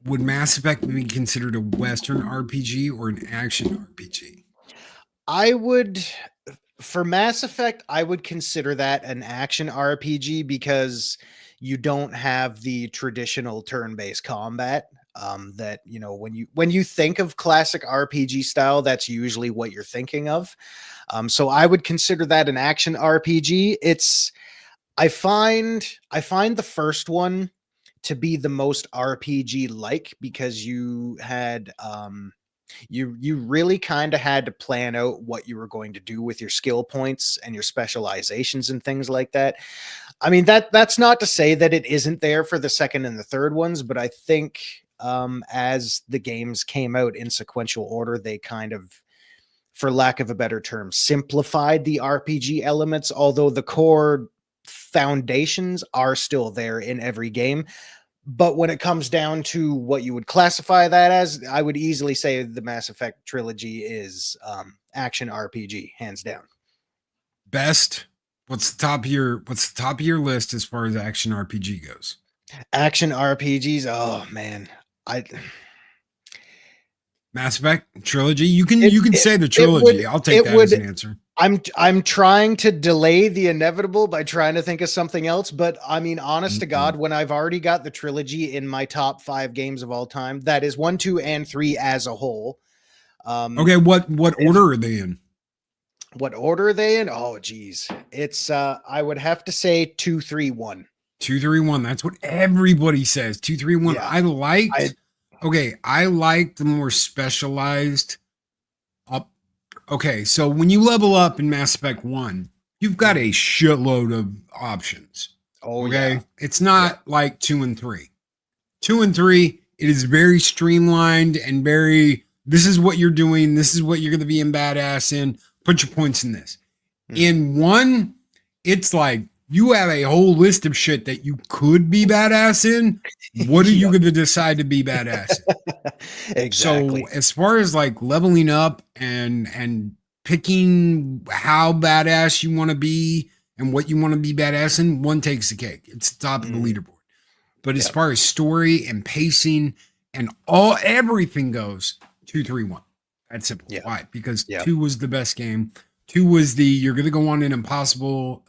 Would Mass Effect be considered a Western RPG or an action RPG? I would, for Mass Effect, I would consider that an action RPG because you don't have the traditional turn-based combat. That when you think of classic RPG style, that's usually what you're thinking of. So I would consider that an action RPG. I find the first one to be the most RPG like because you had you really kind of had to plan out what you were going to do with your skill points and your specializations and things like that. I mean, that's not to say that it isn't there for the second and the third ones, but I think as the games came out in sequential order, they kind of, for lack of a better term, simplified the RPG elements, although the core foundations are still there in every game. But when it comes down to what you would classify that as, I would easily say the Mass Effect trilogy is action RPG, hands down. Best. What's the top of your list as far as action RPG goes? Action RPGs. Oh man, Mass Effect trilogy. You can say the trilogy. I'll take that as an answer. I'm trying to delay the inevitable by trying to think of something else, but I mean, honest to God, when I've already got the trilogy in my top 5 games of all time, that is 1, 2, and 3 as a whole. Okay, what order are they in? What order are they in? Oh, geez. It's I would have to say 2, 3, 1. 2, 3, 1. That's what everybody says. 2, 3, 1. Yeah. I like the more specialized up. Okay, so when you level up in Mass Effect 1, you've got a shitload of options. Oh, okay. yeah. It's not like 2 and 3. 2 and 3, it is very streamlined and very, this is what you're doing. This is what you're going to be in badass in. Put your points in this. In 1, it's like you have a whole list of shit that you could be badass in. What are you going to decide to be badass in? Exactly. So as far as like leveling up and picking how badass you want to be and what you want to be badass in, 1 takes the cake. It's the top of the leaderboard. But as far as story and pacing and everything goes, 2, 3, 1. That's simple. Yeah. Why? Because 2 was the best game. 2 was you're going to go on an impossible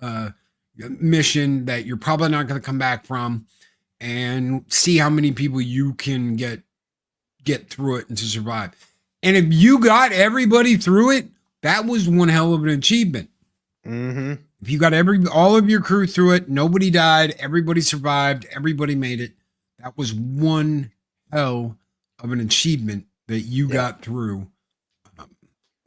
mission that you're probably not going to come back from, and see how many people you can get through it and to survive. And if you got everybody through it, that was one hell of an achievement. Mm-hmm. If you got all of your crew through it, nobody died, everybody survived, everybody made it, that was one hell of an achievement that you got through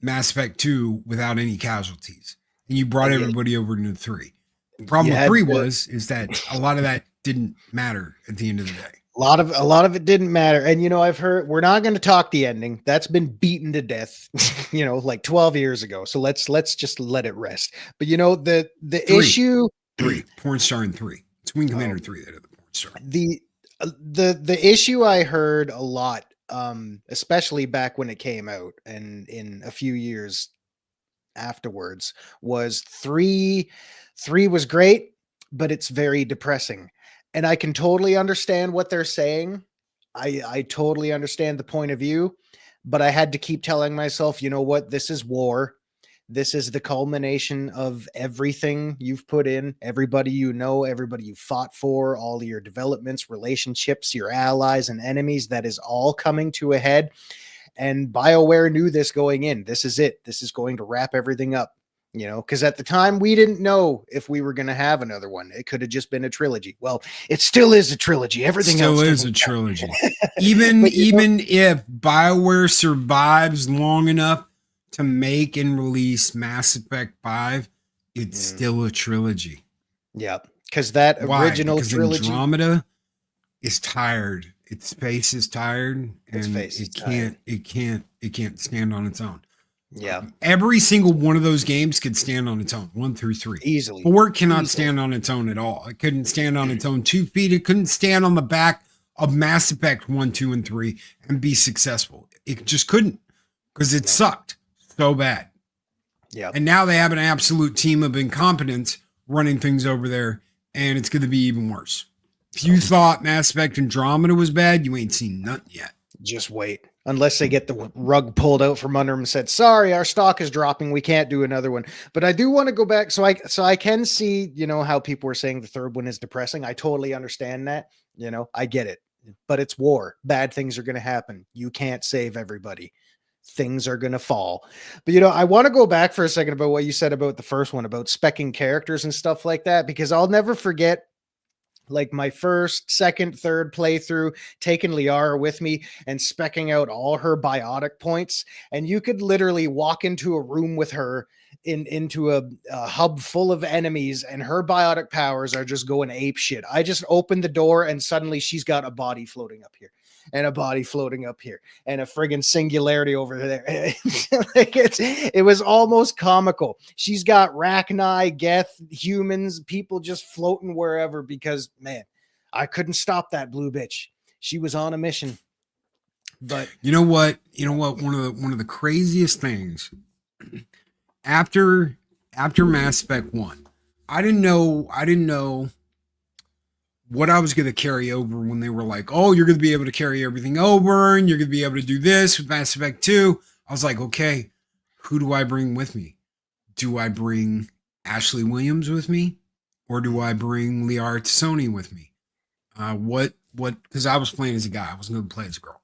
Mass Effect 2 without any casualties. And you brought everybody over into 3. The problem with 3 is that a lot of that didn't matter at the end of the day. A lot of it didn't matter. And I've heard, we're not going to talk the ending. That's been beaten to death, like 12 years ago. So let's just let it rest. But the 3. issue 3 porn star in 3. It's Wing Commander 3 that are the porn star. The issue I heard a lot, especially back when it came out and in a few years afterwards, was 3 was great, but it's very depressing. And I can totally understand what they're saying. I totally understand the point of view, but I had to keep telling myself, you know what? This is war. This is the culmination of everything you've put in, everybody everybody you fought for, all your developments, relationships, your allies and enemies. That is all coming to a head. And BioWare knew this going in. This is it. This is going to wrap everything up. Because at the time we didn't know if we were going to have another one. It could have just been a trilogy. Well, it still is a trilogy. Everything still else is a trilogy. even if BioWare survives long enough to make and release Mass Effect 5, it's still a trilogy. Yeah, because that original trilogy, Andromeda is tired. Its space is tired, and it can't stand on its own. Yeah. Every single one of those games could stand on its own, 1 through 3. Easily. 4 cannot stand on its own at all. It couldn't stand on its own 2 feet. It couldn't stand on the back of Mass Effect 1, 2, and 3 and be successful. It just couldn't, because it sucked so bad. Yeah. And now they have an absolute team of incompetents running things over there, and it's going to be even worse. If you thought Mass Effect Andromeda was bad, you ain't seen nothing yet. Just wait. Unless they get the rug pulled out from under them and said, sorry, our stock is dropping. We can't do another one. But I do want to go back. So I can see, how people were saying the third one is depressing. I totally understand that. I get it. But it's war. Bad things are going to happen. You can't save everybody. Things are going to fall. But, I want to go back for a second about what you said about the first one, about specking characters and stuff like that, because I'll never forget like my first, second, third playthrough, taking Liara with me and specking out all her biotic points. And you could literally walk into a room with her into a hub full of enemies, and her biotic powers are just going ape shit. I just opened the door and suddenly she's got a body floating up here and a body floating up here and a friggin' singularity over there. It was almost comical. She's got Rachni, Geth, humans, people just floating wherever, because man, I couldn't stop that blue bitch. She was on a mission. But you know what? One of the craziest things after Mass Effect 1, I didn't know what I was going to carry over when they were like, oh, you're going to be able to carry everything over and you're going to be able to do this with Mass Effect 2. I was like, okay, who do I bring with me? Do I bring Ashley Williams with me? Or do I bring Liara Tassoni with me? Because I was playing as a guy. I wasn't going to play as a girl.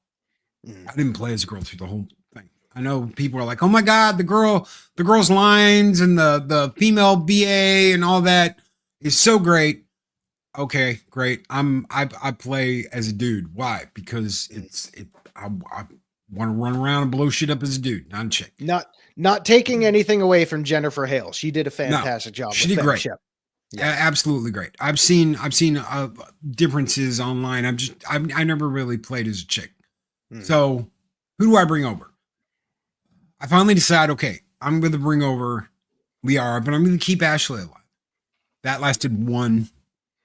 I didn't play as a girl through the whole thing. I know people are like, oh my God, the girl's lines and the female BA and all that is so great. Okay, great. I play as a dude. Why? Because I want to run around and blow shit up as a dude, not a chick. Not taking anything away from Jennifer Hale. She did a fantastic job. She did great. Yeah, absolutely great. I've seen differences online. I never really played as a chick. So who do I bring over? I finally decide, okay, I'm going to bring over Liara, but I'm going to keep Ashley alive. That lasted one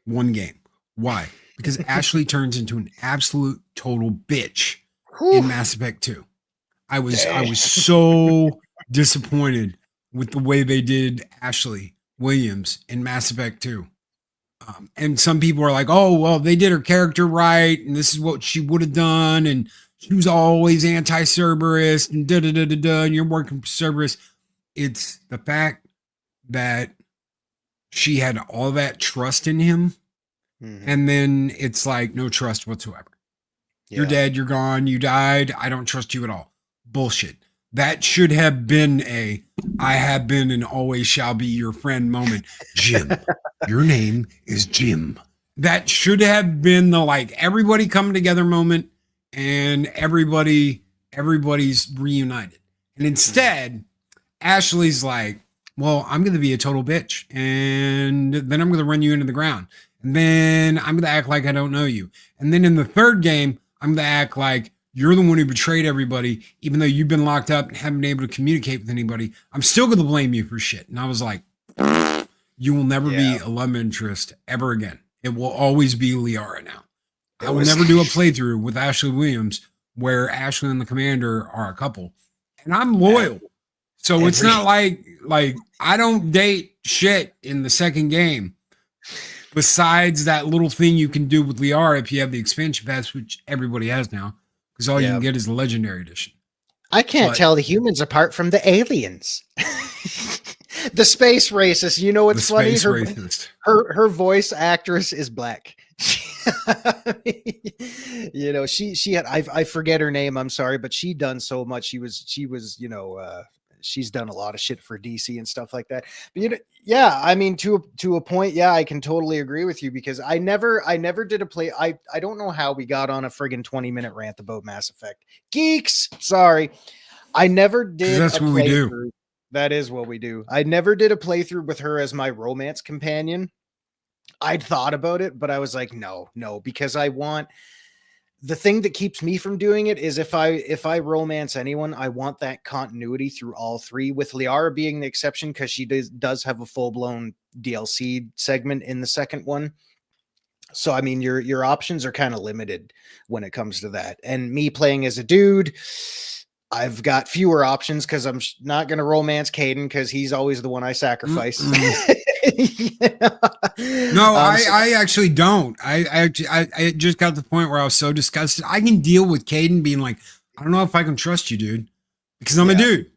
game. Why? Because Ashley turns into an absolute total bitch in Mass Effect 2. I was so disappointed with the way they did Ashley Williams in Mass Effect 2. And some people are like, oh, well, they did her character right, and this is what she would have done, and she was always anti-Cerberus, and da-da-da-da-da, and you're working for Cerberus. It's the fact that she had all that trust in him, and then it's like no trust whatsoever. Yeah. You're dead, you're gone, you died, I don't trust you at all. Bullshit. That should have been I have been and always shall be your friend moment. Jim, your name is Jim. That should have been the like everybody come together moment, and everybody's reunited. And instead, Ashley's like, well, I'm going to be a total bitch, and then I'm going to run you into the ground, and then I'm going to act like I don't know you. And then in the third game, I'm going to act like you're the one who betrayed everybody, even though you've been locked up and haven't been able to communicate with anybody. I'm still going to blame you for shit. And I was like, you will never be a love interest ever again. It will always be Liara now. I will never do a playthrough with Ashley Williams where Ashley and the commander are a couple. And I'm loyal. So it's not like I don't date shit in the second game. Besides that little thing you can do with Liara if you have the expansion pass, which everybody has now. Because all you can get is the Legendary Edition. I can't tell the humans apart from the aliens. The space racist. You know what's funny? Her voice actress is black. She had I forget her name. I'm sorry, but she done so much. She was she's done a lot of shit for DC and stuff like that. But yeah, I mean to a point, yeah, I can totally agree with you because I never did a play. I don't know how we got on a friggin' 20-minute rant about Mass Effect. Geeks, sorry. I never did that's a what we do. playthrough. That is what we do. I never did a playthrough with her as my romance companion. I'd thought about it, but I was like, no, because I want the thing that keeps me from doing it is if I romance anyone, I want that continuity through all three, with Liara being the exception because she does have a full-blown DLC segment in the second one. So I mean your options are kind of limited when it comes to that. And me playing as a dude, I've got fewer options because I'm not going to romance Caden because he's always the one I sacrifice. No, I actually don't. I just got to the point where I was so disgusted. I can deal with Caden being like, I don't know if I can trust you, dude, because I'm a dude.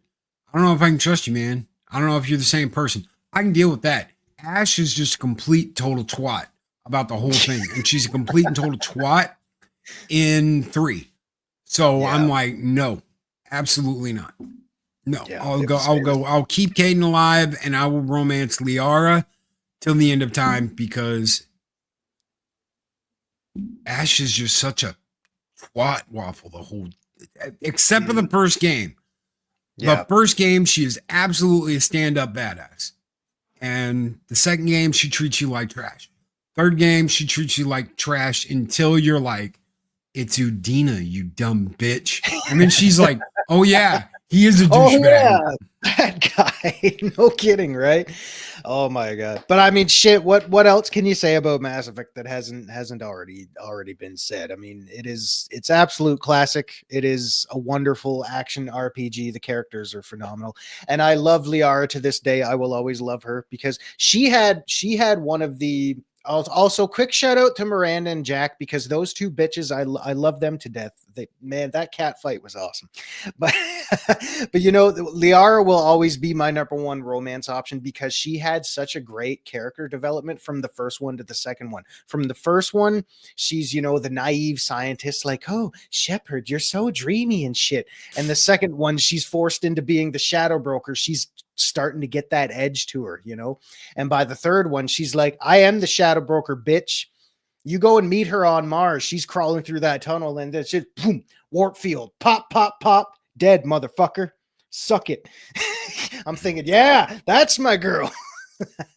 I don't know if I can trust you, man. I don't know if you're the same person. I can deal with that. Ash is just a complete total twat about the whole thing, and she's a complete and total twat in 3. So I'm like, no, absolutely not. No, I'll keep Caden alive, and I will romance Liara till the end of time because Ash is just such a twat waffle the whole, except for the first game. The first game, she is absolutely a stand-up badass. And the second game, she treats you like trash. Third game, she treats you like trash until you're like, it's Udina, you dumb bitch. And then she's like, oh yeah, he is a douchebag. Oh, yeah, that guy. No kidding, right? Oh my god. But I mean, shit. What else can you say about Mass Effect that hasn't already been said? I mean, it's absolute classic. It is a wonderful action RPG. The characters are phenomenal, and I love Liara to this day. I will always love her because she had one of the. Also, quick shout out to Miranda and Jack because those two bitches, I love them to death. Man, that cat fight was awesome. But Liara will always be my number one romance option because she had such a great character development from the first one to the second one. From the first one, she's the naive scientist, like, oh, Shepard, you're so dreamy and shit. And the second one, she's forced into being the shadow broker. She's starting to get that edge to her, and by the third one, she's like, I am the shadow broker, bitch. You go and meet her on Mars. She's crawling through that tunnel and it's just boom, warp field, pop, pop, pop, dead, motherfucker. Suck it. I'm thinking, yeah, that's my girl.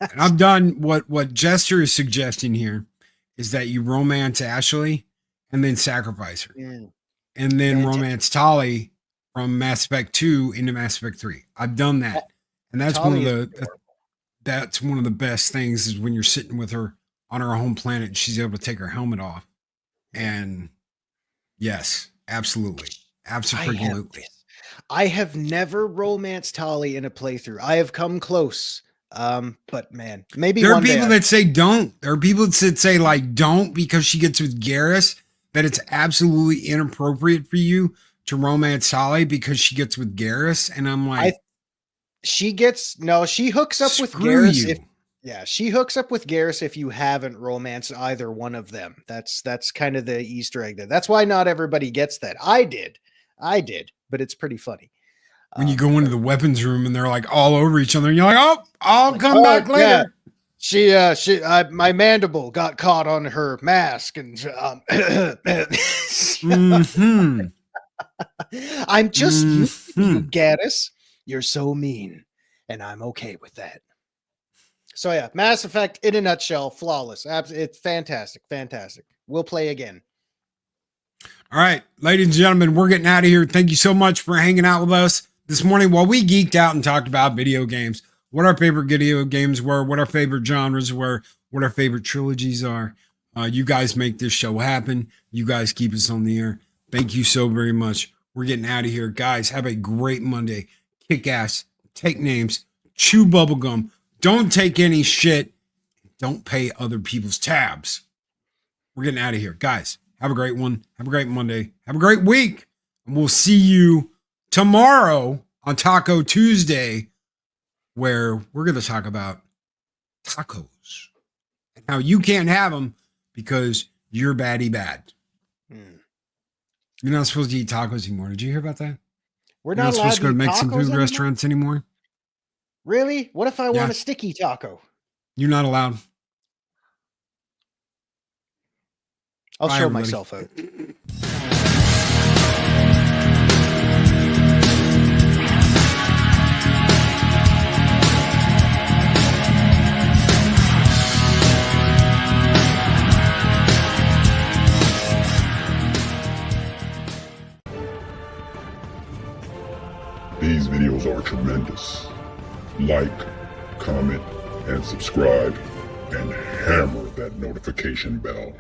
And I've done what Jester is suggesting here is that you romance Ashley and then sacrifice her. And then romance Tali from Mass Effect 2 into Mass Effect 3. I've done that. And that's that's one of the best things is when you're sitting with her on her home planet and she's able to take her helmet off. And yes, absolutely. Absolutely. I have never romanced Tali in a playthrough. I have come close. But man, maybe there are people that say don't. There are people that say like don't because she gets with Garrus, that it's absolutely inappropriate for you to romance Tali because she gets with Garrus. And I'm like, she hooks up with Garrus. She hooks up with Garrus if you haven't romanced either one of them. That's kind of the Easter egg there. That's why not everybody gets that. I did, but it's pretty funny. When you go into the weapons room and they're like all over each other and you're like, oh, I'll come back later. Yeah. My mandible got caught on her mask and I'm just used to you, Gaddis. You're so mean, and I'm okay with that. So yeah, Mass Effect in a nutshell, flawless. It's fantastic. We'll play again. All right, ladies and gentlemen, we're getting out of here. Thank you so much for hanging out with us this morning while we geeked out and talked about video games, what our favorite video games were, what our favorite genres were, what our favorite trilogies are. You guys make this show happen. You guys keep us on the air. Thank you so very much. We're getting out of here. Guys, have a great Monday. Kick ass, take names, chew bubblegum, don't take any shit, don't pay other people's tabs. We're getting out of here. Guys, have a great one. Have a great Monday. Have a great week. And we'll see you tomorrow on Taco Tuesday, where we're going to talk about tacos and how you can't have them because You're baddie bad. Hmm. You're not supposed to eat tacos anymore. Did you hear about that? We're You're not not allowed supposed to go to eat Mexican tacos food anymore? restaurants anymore. Really? What if I Yeah. want a sticky taco? You're not allowed. I'll Bye, show everybody. myself out. These videos are tremendous. Like, comment, and subscribe, and hammer that notification bell.